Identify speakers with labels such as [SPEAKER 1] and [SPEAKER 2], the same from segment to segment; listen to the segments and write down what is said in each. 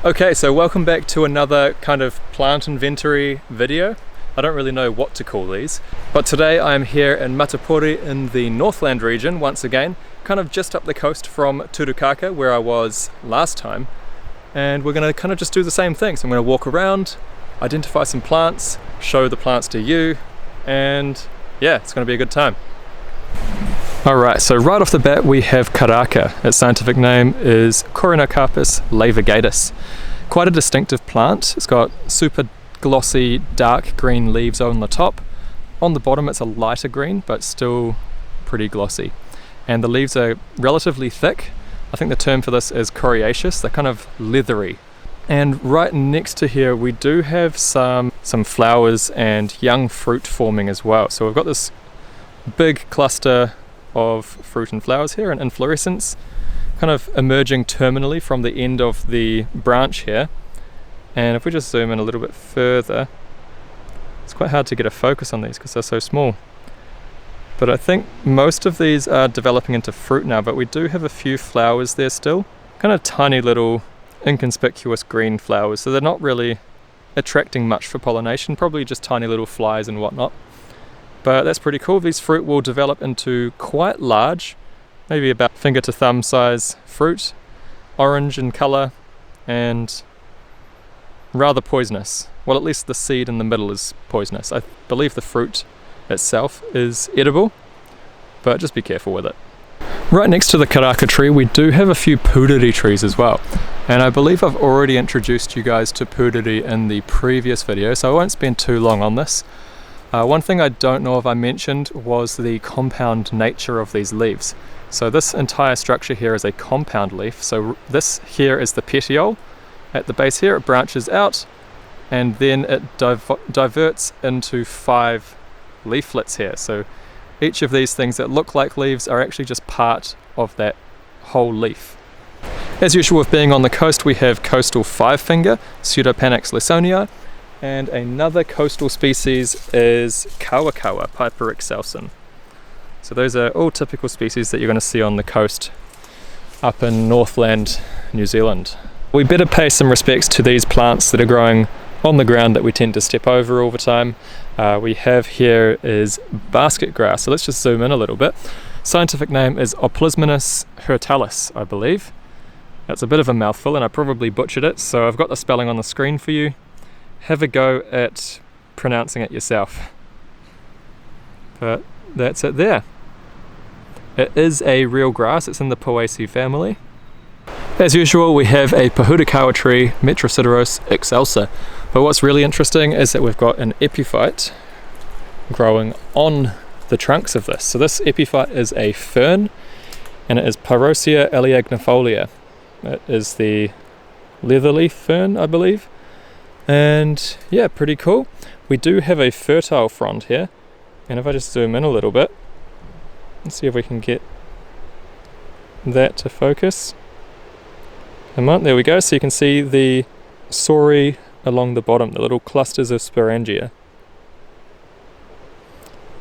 [SPEAKER 1] Okay, so welcome back to another kind of plant inventory video. I don't really know what to call these, but today I am here in Matapouri in the Northland region once again, kind of just up the coast from Turukaka where I was last time, and we're going to kind of just do the same thing. So I'm going to walk around, identify some plants, show the plants to you, and yeah, it's going to be a good time. Alright, so right off the bat we have karaka. Its scientific name is Corynarcarpus laevigatus. Quite a distinctive plant. It's got super glossy dark green leaves on the top. On the bottom it's a lighter green but still pretty glossy. And the leaves are relatively thick. I think the term for this is coriaceous. They're kind of leathery. And right next to here we do have some flowers and young fruit forming as well. So we've got this big cluster of fruit and flowers here, and inflorescence kind of emerging terminally from the end of the branch here. And if we just zoom in a little bit further, it's quite hard to get a focus on these because they're so small, but I think most of these are developing into fruit now, but we do have a few flowers there still, kind of tiny little inconspicuous green flowers, so they're not really attracting much for pollination, probably just tiny little flies and whatnot. But that's pretty cool. These fruit will develop into quite large, maybe about finger to thumb size fruit, orange in colour and rather poisonous. Well, at least the seed in the middle is poisonous. I believe the fruit itself is edible, but just be careful with it. Right next to the karaka tree we do have a few puriri trees as well, and I believe I've already introduced you guys to puriri in the previous video, so I won't spend too long on this. One thing I don't know if I mentioned was the compound nature of these leaves. So this entire structure here is a compound leaf. So this here is the petiole. At the base here it branches out and then it diverts into 5 leaflets here. So each of these things that look like leaves are actually just part of that whole leaf. As usual with being on the coast, we have coastal 5-finger, Pseudopanax lawsonii, and another coastal species is kawakawa, Piper excelsin. So those are all typical species that you're going to see on the coast up in Northland, New Zealand. We better pay some respects to these plants that are growing on the ground that we tend to step over all the time. We have here is basket grass, so let's just zoom in a little bit. Scientific name is Oplismenus hirtalis, I believe. That's a bit of a mouthful and I probably butchered it, so I've got the spelling on the screen for you. Have a go at pronouncing it yourself. But that's it there. It is a real grass, it's in the Poaceae family. As usual we have a Pohutukawa tree, Metrosideros excelsa. But what's really interesting is that we've got an epiphyte growing on the trunks of this. So this epiphyte is a fern and it is Pyrosia elaignifolia. It is the leatherleaf fern, I believe. And yeah, pretty cool. We do have a fertile frond here, and if I just zoom in a little bit, let's see if we can get that to focus. Come on, there we go. So you can see the sori along the bottom, the little clusters of sporangia.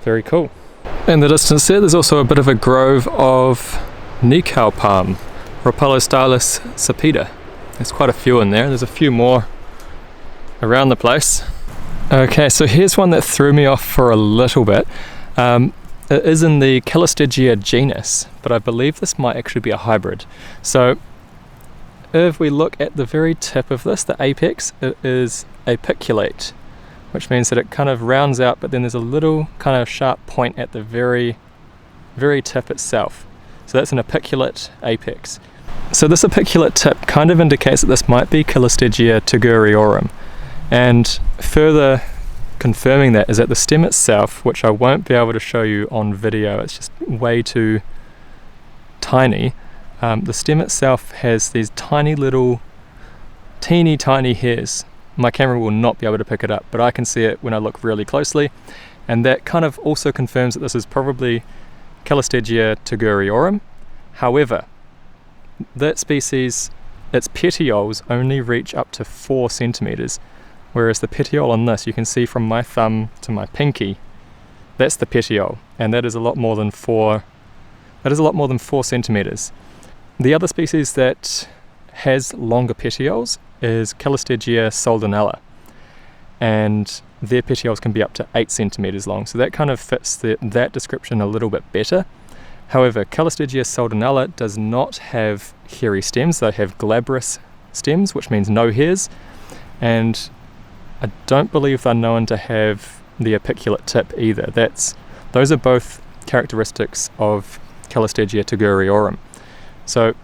[SPEAKER 1] Very cool. In the distance there, there's also a bit of a grove of Nikau palm, Rhopalostylus sapida. There's quite a few in there. There's a few more around the place. Okay, so here's one that threw me off for a little bit. It is in the Calistegia genus, but I believe this might actually be a hybrid. So if we look at the very tip of this, the apex, it is apiculate, which means that it kind of rounds out, but then there's a little kind of sharp point at the very tip itself. So that's an apiculate apex. So this apiculate tip kind of indicates that this might be Calistegia tuguriorum. And further confirming that is that the stem itself, which I won't be able to show you on video, it's just way too tiny. The stem itself has these tiny little, teeny tiny hairs. My camera will not be able to pick it up, but I can see it when I look really closely. And that kind of also confirms that this is probably Calistegia tuguriorum. However, that species, its petioles only reach up to 4 centimeters. Whereas the petiole on this, you can see from my thumb to my pinky, that's the petiole, and that is a lot more than 4 centimeters. The other species that has longer petioles is Calistegia soldanella, and their petioles can be up to 8 centimeters long, so that kind of fits that description a little bit better. However, Calistegia soldanella does not have hairy stems. They have glabrous stems, which means no hairs, and I don't believe they're known to have the apiculate tip either. Those are both characteristics of Calistegia tuguriorum. So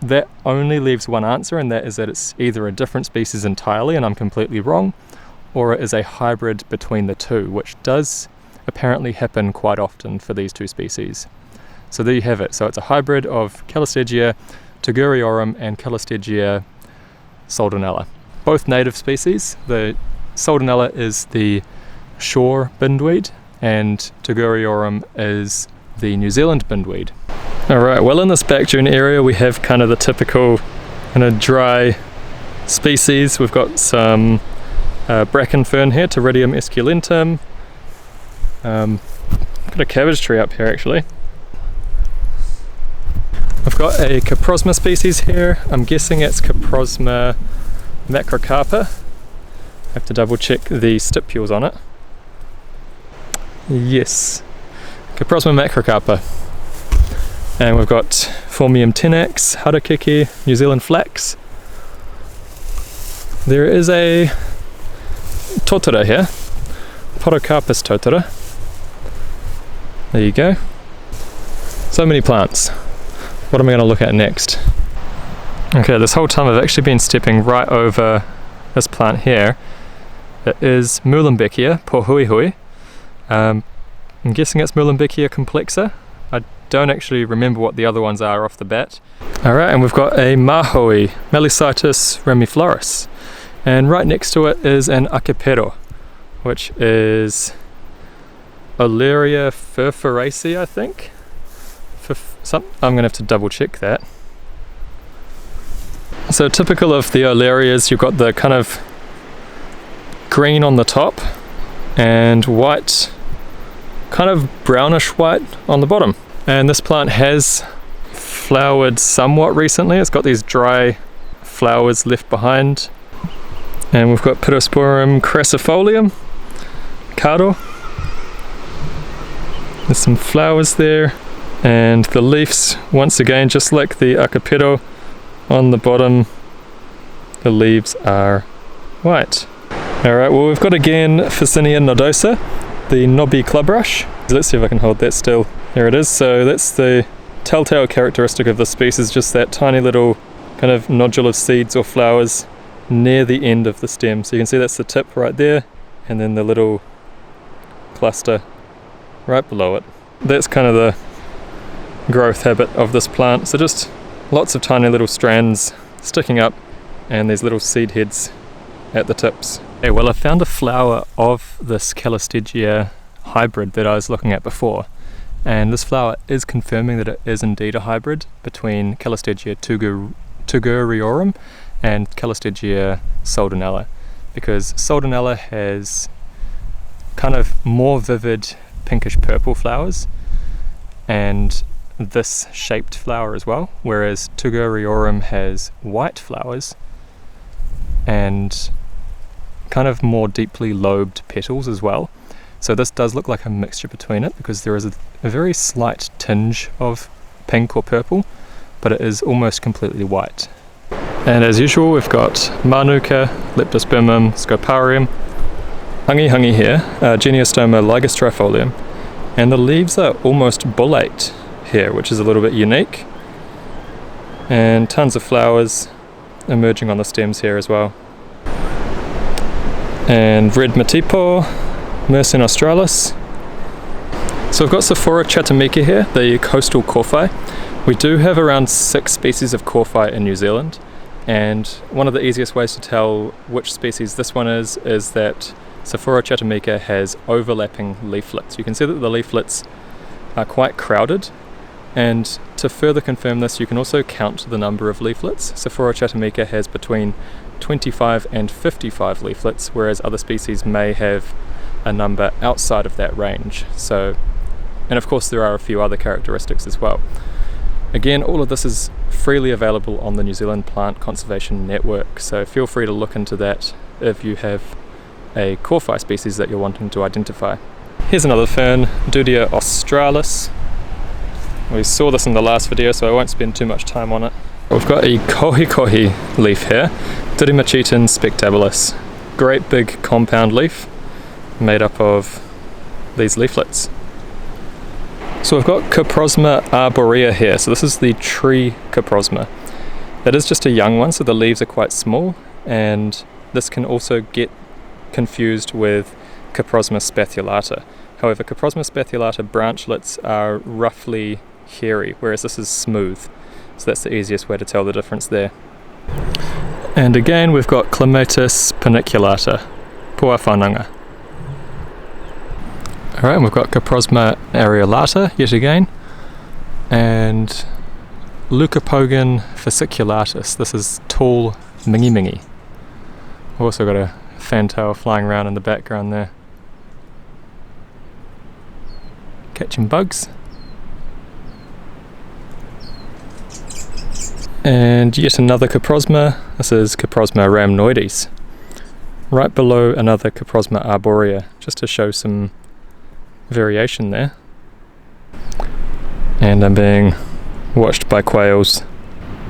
[SPEAKER 1] that only leaves one answer, and that is that it's either a different species entirely, and I'm completely wrong, or it is a hybrid between the two, which does apparently happen quite often for these two species. So there you have it. So it's a hybrid of Calistegia tuguriorum and Calistegia soldanella. Both native species. The soldanella is the shore bindweed, and tuguriorum is the New Zealand bindweed. Alright, well, in this back dune area we have kind of the typical kind of dry species. We've got some bracken fern here, Pteridium esculentum. Got a cabbage tree up here actually. I've got a Caprosma species here. I'm guessing it's Caprosma macrocarpa. I have to double check the stipules on it. Yes, Caprosma macrocarpa. And we've got Phormium tenax, Harakeke, New Zealand flax. There is a totara here, Podocarpus totara. There you go. So many plants. What am I going to look at next? Okay, this whole time I've actually been stepping right over this plant here. It is Muehlenbeckia pohuihui. I'm guessing it's Muehlenbeckia complexa. I don't actually remember what the other ones are off the bat. Alright, and we've got a Mahoe, Meliscitis ramiflorus. And right next to it is an Acapero, which is Olearia furfuracea, I think. I'm going to have to double check that. So typical of the Olearias, you've got the kind of green on the top and white, kind of brownish white on the bottom. And this plant has flowered somewhat recently. It's got these dry flowers left behind. And we've got Pittosporum crassifolium, Cardo. There's some flowers there. And the leaves, once again, just like the Acapero on the bottom, the leaves are white. Alright, well, we've got again Phacinia nodosa, the knobby clubrush. Let's see if I can hold that still. There it is. So that's the telltale characteristic of the species, just that tiny little kind of nodule of seeds or flowers near the end of the stem. So you can see that's the tip right there, and then the little cluster right below it. That's kind of the growth habit of this plant. So just lots of tiny little strands sticking up and these little seed heads at the tips. Okay, well, I found a flower of this Calistegia hybrid that I was looking at before, and this flower is confirming that it is indeed a hybrid between Calistegia tuguriorum and Calistegia soldanella, because soldanella has kind of more vivid pinkish purple flowers and this shaped flower as well, whereas tuguriorum has white flowers and kind of more deeply lobed petals as well. So this does look like a mixture between it, because there is a very slight tinge of pink or purple, but it is almost completely white. And as usual, we've got Manuka, Leptospermum, Scoparium, Hangi here, Geniostoma ligostrifolium, and the leaves are almost bullate here, which is a little bit unique, and tons of flowers emerging on the stems here as well. And red Matipouri, Mersenne australis. So I've got Sophora chathamica here, the coastal corphi. We do have around 6 species of corphi in New Zealand, and one of the easiest ways to tell which species this one is that Sophora chathamica has overlapping leaflets. You can see that the leaflets are quite crowded, and to further confirm this, you can also count the number of leaflets. Sophora chathamica has between 25 and 55 leaflets, whereas other species may have a number outside of that range. So, and of course there are a few other characteristics as well. Again, all of this is freely available on the New Zealand Plant Conservation Network, so feel free to look into that if you have a Corphi species that you're wanting to identify. Here's another fern, Dudia australis. We saw this in the last video, so I won't spend too much time on it. We've got a kohi leaf here, Dirimachiton spectabilis. Great big compound leaf made up of these leaflets. So we've got Coprosma arborea here, so this is the tree Coprosma. It is just a young one, so the leaves are quite small, and this can also get confused with Coprosma spathulata. However, Coprosma spathulata branchlets are roughly hairy, whereas this is smooth. So that's the easiest way to tell the difference there. And again, we've got Clematis paniculata, Pua whananga. Alright, and we've got Coprosma areolata yet again, and Leucopogon fasciculatus. This is tall mingi. We've also got a fantail flying around in the background there, catching bugs. And yet another Coprosma. This is Coprosma rhamnoides, right below another Coprosma arborea, just to show some variation there. And I'm being watched by quails.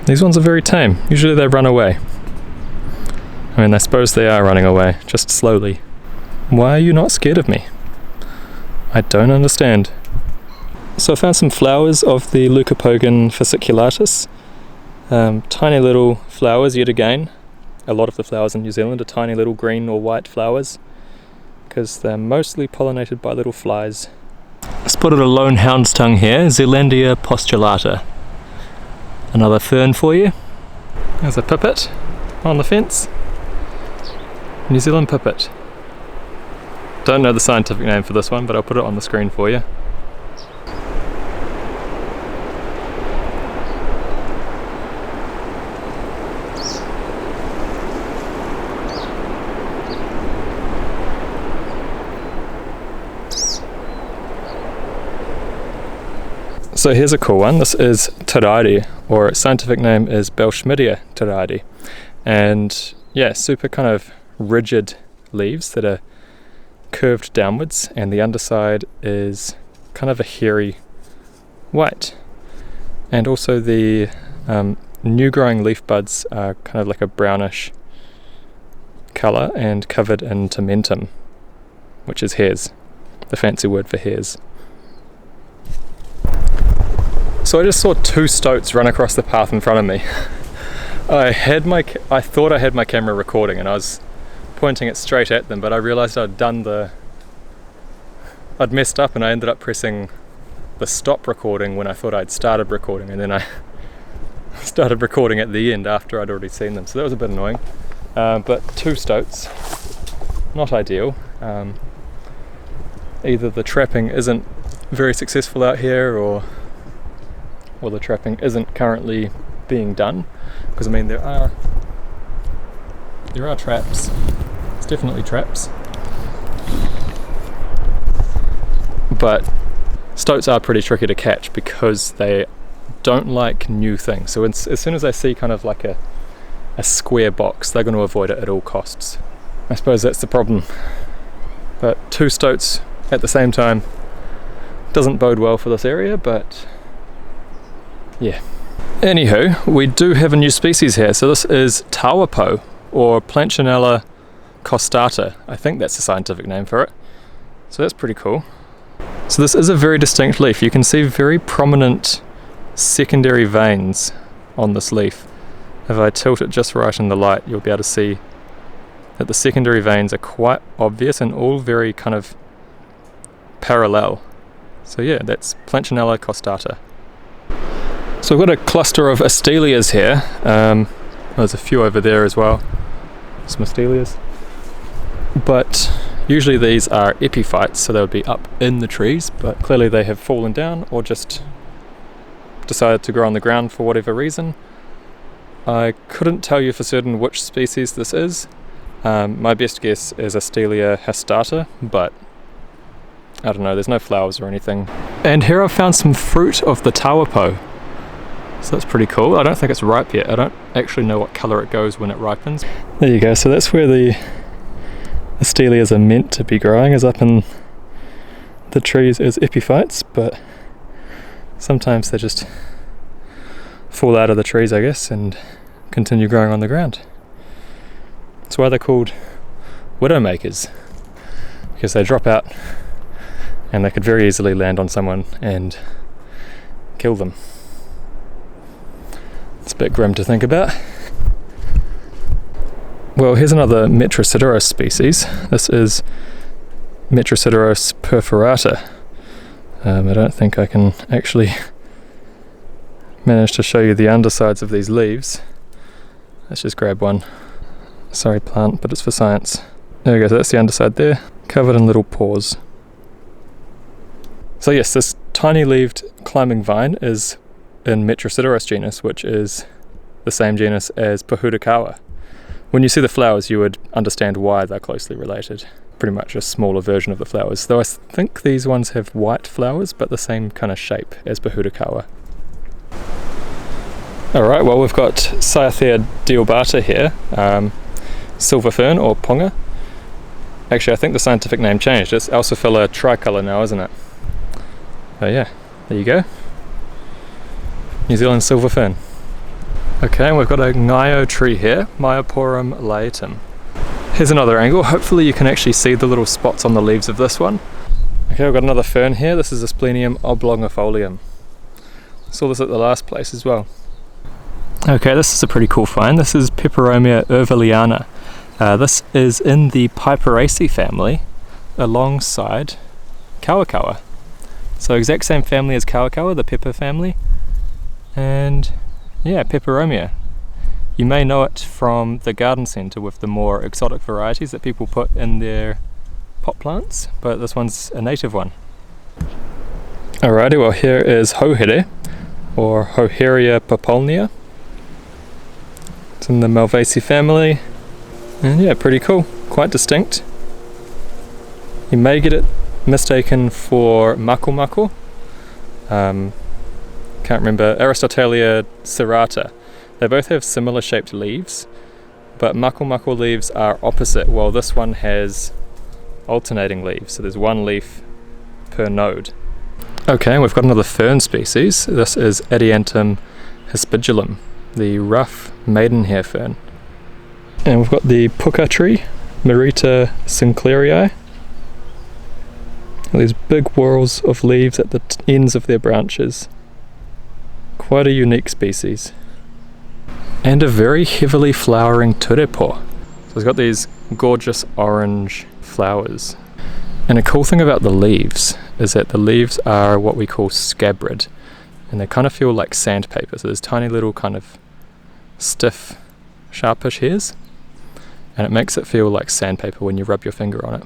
[SPEAKER 1] These ones are very tame. Usually they run away. I mean, I suppose they are running away, just slowly. Why are you not scared of me? I don't understand. So I found some flowers of the Leucopogon fasciculatus. Tiny little flowers yet again. A lot of the flowers in New Zealand are tiny little green or white flowers, because they're mostly pollinated by little flies. I spotted a lone hound's tongue here, Zealandia postulata. Another fern for you. There's a pipit on the fence. New Zealand pipit. Don't know the scientific name for this one, but I'll put it on the screen for you. So here's a cool one. This is Tarairi, or its scientific name is Bellschmidtia Tarairi. And yeah, super kind of rigid leaves that are curved downwards, and the underside is kind of a hairy white. And also the new growing leaf buds are kind of like a brownish colour and covered in tomentum, which is hairs, the fancy word for hairs. So I just saw two stoats run across the path in front of me. I thought I had my camera recording and I was pointing it straight at them, but I realised I'd messed up and I ended up pressing the stop recording when I thought I'd started recording, and then I started recording at the end after I'd already seen them. So that was a bit annoying. But two stoats, not ideal. Either the trapping isn't very successful out here, or the trapping isn't currently being done, because I mean there are traps. It's definitely traps, but stoats are pretty tricky to catch because they don't like new things. So as soon as they see kind of like a square box, they're going to avoid it at all costs. I suppose that's the problem. But two stoats at the same time doesn't bode well for this area, but yeah. Anywho, we do have a new species here. So this is Tawapo, or Planchinella costata. I think that's the scientific name for it. So that's pretty cool. So this is a very distinct leaf. You can see very prominent secondary veins on this leaf. If I tilt it just right in the light, you'll be able to see that the secondary veins are quite obvious and all very kind of parallel. So yeah, that's Planchinella costata. So we've got a cluster of astelias here. There's a few over there as well, some astelias. But usually these are epiphytes, so they would be up in the trees, but clearly they have fallen down or just decided to grow on the ground for whatever reason. I couldn't tell you for certain which species this is. My best guess is Astelia hastata, but I don't know, there's no flowers or anything. And here I've found some fruit of the tawapo. So that's pretty cool. I don't think it's ripe yet. I don't actually know what colour it goes when it ripens. There you go, so that's where the Astelias are meant to be growing, is up in the trees as epiphytes, but sometimes they just fall out of the trees, I guess, and continue growing on the ground. That's why they're called widowmakers, because they drop out and they could very easily land on someone and kill them. It's a bit grim to think about. Well, here's another Metrosideros species. This is Metrosideros perforata. I don't think I can actually manage to show you the undersides of these leaves. Let's just grab one. Sorry plant, but it's for science. There we go, so that's the underside there, covered in little pores. So yes, this tiny-leaved climbing vine is in Metrosideros genus, which is the same genus as Pohutukawa. When you see the flowers, you would understand why they're closely related. Pretty much a smaller version of the flowers, though I think these ones have white flowers, but the same kind of shape as Pohutukawa. Alright, well we've got Cyathea deobata here, silver fern or ponga. Actually, I think the scientific name changed. It's Alsophila tricolour now, isn't it? Oh yeah, there you go. New Zealand silver fern. Okay, and we've got a ngaio tree here, Myoporum laetum. Here's another angle. Hopefully you can actually see the little spots on the leaves of this one. Okay, we've got another fern here. This is Asplenium oblongifolium. Saw this at the last place as well. Okay, this is a pretty cool find. This is Peperomia erveliana. This is in the Piperaceae family alongside Kawakawa. So exact same family as Kawakawa, the pepper family. And yeah, Peperomia. You may know it from the garden centre with the more exotic varieties that people put in their pot plants, but this one's a native one. Alrighty, well here is Hauhere, or Hauheria popolnia. It's in the Malvaceae family, and yeah, pretty cool, quite distinct. You may get it mistaken for mako. Can't remember, Aristotelia serrata. They both have similar shaped leaves, but mako leaves are opposite, while this one has alternating leaves, so there's one leaf per node. Okay, and we've got another fern species. This is Adiantum hispidulum, the rough maidenhair fern. And we've got the puka tree, Merita sinclarii. These big whorls of leaves at the ends of their branches. Quite a unique species. And a very heavily flowering turepo. So it's got these gorgeous orange flowers. And a cool thing about the leaves is that the leaves are what we call scabbard, and they kind of feel like sandpaper. So there's tiny little kind of stiff, sharpish hairs, and it makes it feel like sandpaper when you rub your finger on it.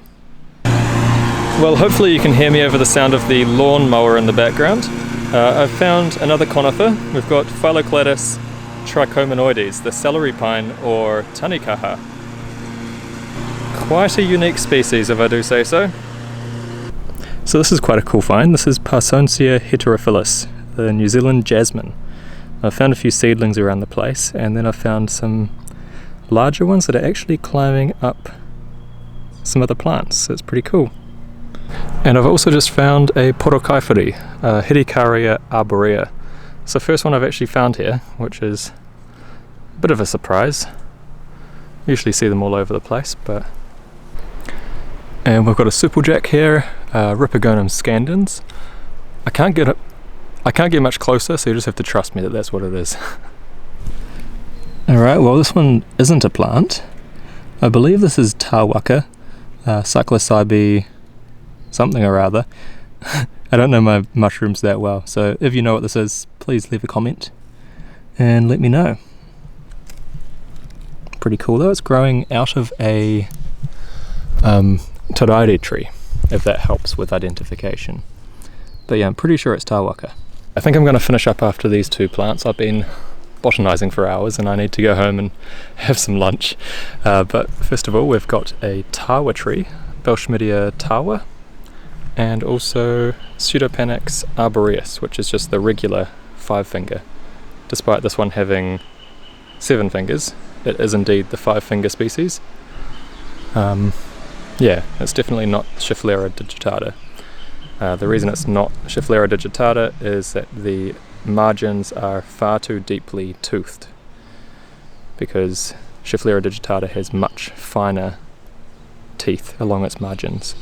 [SPEAKER 1] Well, hopefully you can hear me over the sound of the lawn mower in the background. I've found another conifer. We've got Phylocladus trichominoides, the celery pine or tanikaha. Quite a unique species, if I do say so. So this is quite a cool find. This is Parsonsia heterophyllus, the New Zealand jasmine. I found a few seedlings around the place, and then I found some larger ones that are actually climbing up some other plants, so it's pretty cool. And I've also just found a Porokyphore, Hidecaria arborea. It's the first one I've actually found here, which is a bit of a surprise. Usually see them all over the place, but... And we've got a supplejack here, Ripogonum scandens. I can't get much closer, so you just have to trust me that that's what it is. Alright, well this one isn't a plant. I believe this is Tawaka, Cyclocybe something or other. I don't know my mushrooms that well, so if you know what this is, please leave a comment and let me know. Pretty cool though, it's growing out of a Toraire tree, if that helps with identification. But yeah, I'm pretty sure it's Tawaka. I think I'm going to finish up after these two plants. I've been botanising for hours and I need to go home and have some lunch. But first of all, we've got a tawa tree, Belschmidia tawa, and also Pseudopanax arboreus, which is just the regular 5-finger despite this one having 7 fingers. It is indeed the 5-finger species. Yeah, it's definitely not Schefflera digitata. The reason it's not Schefflera digitata is that the margins are far too deeply toothed, because Schefflera digitata has much finer teeth along its margins.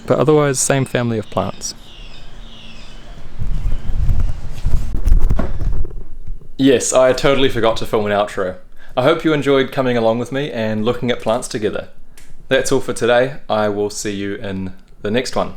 [SPEAKER 1] But otherwise, same family of plants. Yes, I totally forgot to film an outro. I hope you enjoyed coming along with me and looking at plants together. That's all for today. I will see you in the next one.